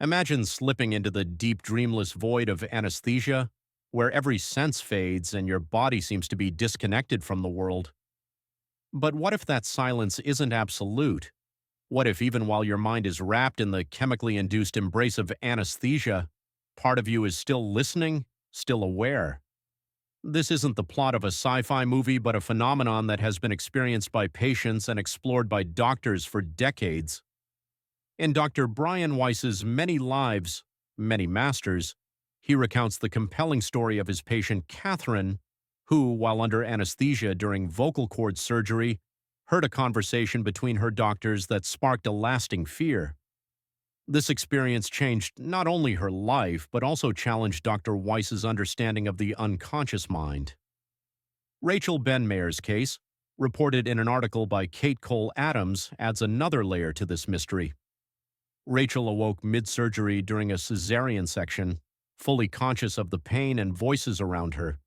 Imagine slipping into the deep, dreamless void of anesthesia, where every sense fades and your body seems to be disconnected from the world. But what if that silence isn't absolute? What if, even while your mind is wrapped in the chemically induced embrace of anesthesia, part of you is still listening, still aware? This isn't the plot of a sci fi movie, but a phenomenon that has been experienced by patients and explored by doctors for decades. In Dr. Brian Weiss's Many Lives, Many Masters, he recounts the compelling story of his patient Cathryn, who, while under anesthesia during vocal cord surgery, heard a conversation between her doctors that sparked a lasting fear. This experience changed not only her life, but also challenged Dr. Weiss's understanding of the unconscious mind. Rachel Benmayer's case, reported in an article by Kate Cole Adams, adds another layer to this mystery. Rachel awoke mid-surgery during a cesarean section, fully conscious of the pain and voices around her.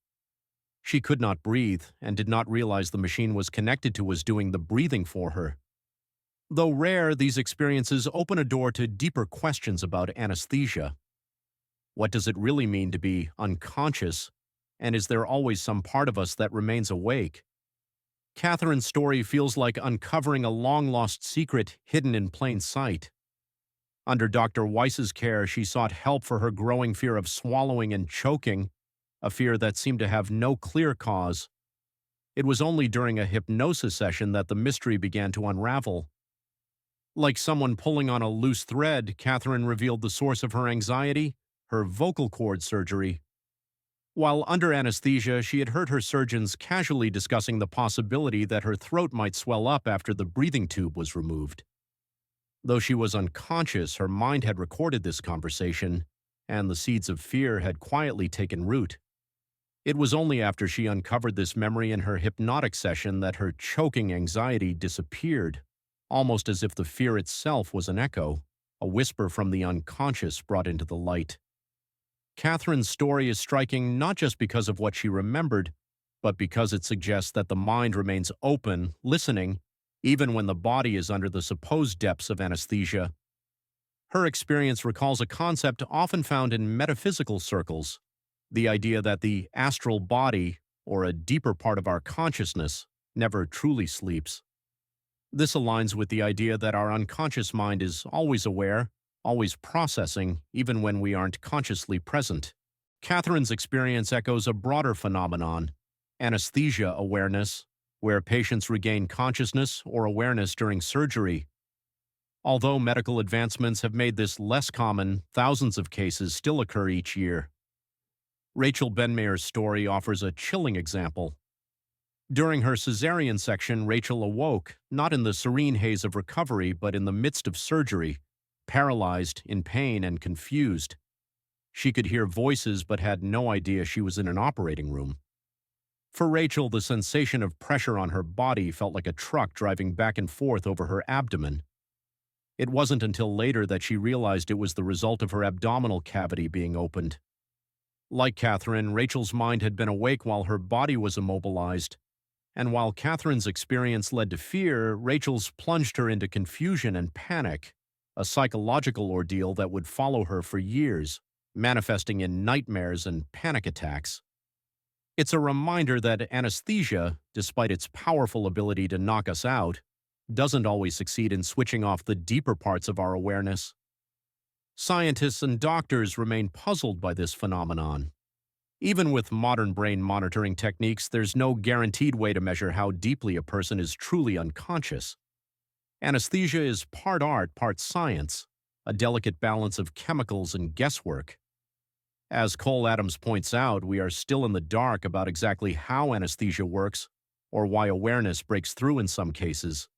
She could not breathe and did not realize the machine was connected to was doing the breathing for her. Though rare, these experiences open a door to deeper questions about anesthesia. What does it really mean to be unconscious, and is there always some part of us that remains awake? Cathryn's story feels like uncovering a long-lost secret hidden in plain sight. Under Dr. Weiss's care, she sought help for her growing fear of swallowing and choking, a fear that seemed to have no clear cause. It was only during a hypnosis session that the mystery began to unravel. Like someone pulling on a loose thread, Cathryn revealed the source of her anxiety, her vocal cord surgery. While under anesthesia, she had heard her surgeons casually discussing the possibility that her throat might swell up after the breathing tube was removed. Though she was unconscious, her mind had recorded this conversation, and the seeds of fear had quietly taken root. It was only after she uncovered this memory in her hypnotic session that her choking anxiety disappeared, almost as if the fear itself was an echo, a whisper from the unconscious brought into the light. Cathryn's story is striking not just because of what she remembered, but because it suggests that the mind remains open, listening, even when the body is under the supposed depths of anesthesia. Her experience recalls a concept often found in metaphysical circles, the idea that the astral body, or a deeper part of our consciousness, never truly sleeps. This aligns with the idea that our unconscious mind is always aware, always processing, even when we aren't consciously present. Cathryn's experience echoes a broader phenomenon, anesthesia awareness, where patients regain consciousness or awareness during surgery. Although medical advancements have made this less common, thousands of cases still occur each year. Rachel Benmayer's story offers a chilling example. During her cesarean section, Rachel awoke, not in the serene haze of recovery, but in the midst of surgery, paralyzed, in pain, and confused. She could hear voices but had no idea she was in an operating room. For Rachel, the sensation of pressure on her body felt like a truck driving back and forth over her abdomen. It wasn't until later that she realized it was the result of her abdominal cavity being opened. Like Cathryn, Rachel's mind had been awake while her body was immobilized. And while Cathryn's experience led to fear, Rachel's plunged her into confusion and panic, a psychological ordeal that would follow her for years, manifesting in nightmares and panic attacks. It's a reminder that anesthesia, despite its powerful ability to knock us out, doesn't always succeed in switching off the deeper parts of our awareness. Scientists and doctors remain puzzled by this phenomenon. Even with modern brain monitoring techniques, there's no guaranteed way to measure how deeply a person is truly unconscious. Anesthesia is part art, part science, a delicate balance of chemicals and guesswork. As Cole Adams points out, we are still in the dark about exactly how anesthesia works or why awareness breaks through in some cases.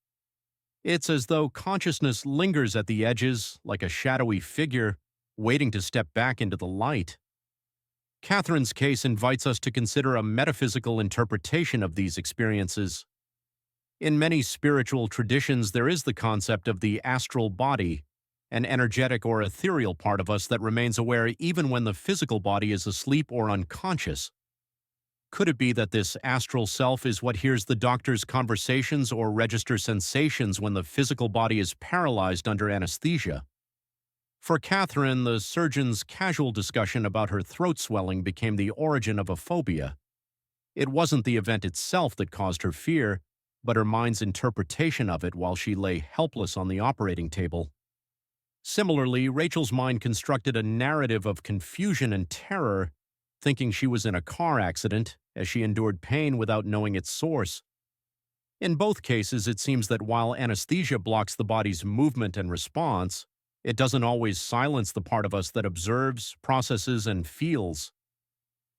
It's as though consciousness lingers at the edges, like a shadowy figure, waiting to step back into the light. Cathryn's case invites us to consider a metaphysical interpretation of these experiences. In many spiritual traditions, there is the concept of the astral body, an energetic or ethereal part of us that remains aware even when the physical body is asleep or unconscious. Could it be that this astral self is what hears the doctor's conversations or registers sensations when the physical body is paralyzed under anesthesia? For Cathryn, the surgeon's casual discussion about her throat swelling became the origin of a phobia. It wasn't the event itself that caused her fear, but her mind's interpretation of it while she lay helpless on the operating table. Similarly, Rachel's mind constructed a narrative of confusion and terror, thinking she was in a car accident as she endured pain without knowing its source. In both cases, it seems that while anesthesia blocks the body's movement and response, it doesn't always silence the part of us that observes, processes, and feels.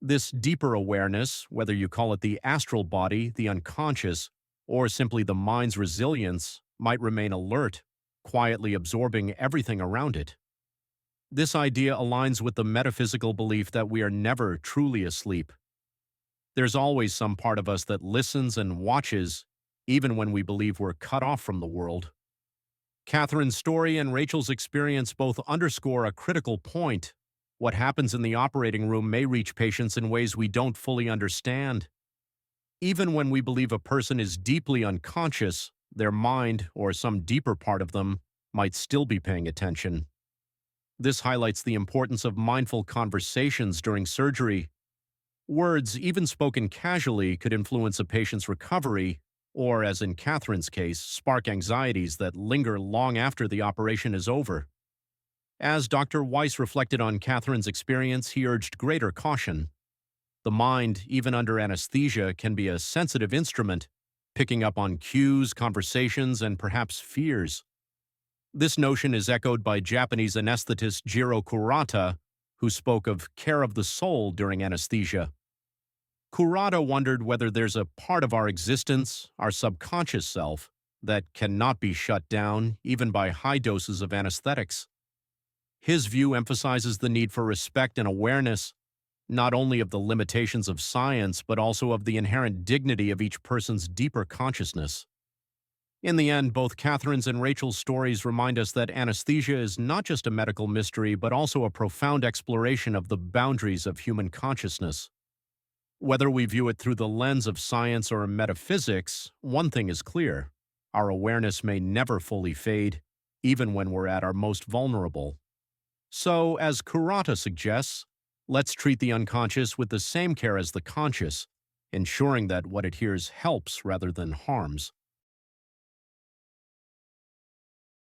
This deeper awareness, whether you call it the astral body, the unconscious, or simply the mind's resilience, might remain alert, quietly absorbing everything around it. This idea aligns with the metaphysical belief that we are never truly asleep. There's always some part of us that listens and watches, even when we believe we're cut off from the world. Cathryn's story and Rachel's experience both underscore a critical point. What happens in the operating room may reach patients in ways we don't fully understand. Even when we believe a person is deeply unconscious, their mind, or some deeper part of them, might still be paying attention. This highlights the importance of mindful conversations during surgery. Words, even spoken casually, could influence a patient's recovery, or, as in Cathryn's case, spark anxieties that linger long after the operation is over. As Dr. Weiss reflected on Cathryn's experience, he urged greater caution. The mind, even under anesthesia, can be a sensitive instrument, picking up on cues, conversations, and perhaps fears. This notion is echoed by Japanese anesthetist Jiro Kurata, who spoke of care of the soul during anesthesia. Kurata wondered whether there's a part of our existence, our subconscious self, that cannot be shut down even by high doses of anesthetics. His view emphasizes the need for respect and awareness, not only of the limitations of science, but also of the inherent dignity of each person's deeper consciousness. In the end, both Cathryn's and Rachel's stories remind us that anesthesia is not just a medical mystery, but also a profound exploration of the boundaries of human consciousness. Whether we view it through the lens of science or metaphysics, one thing is clear: our awareness may never fully fade, even when we're at our most vulnerable. So, as Kurata suggests, let's treat the unconscious with the same care as the conscious, ensuring that what it hears helps rather than harms.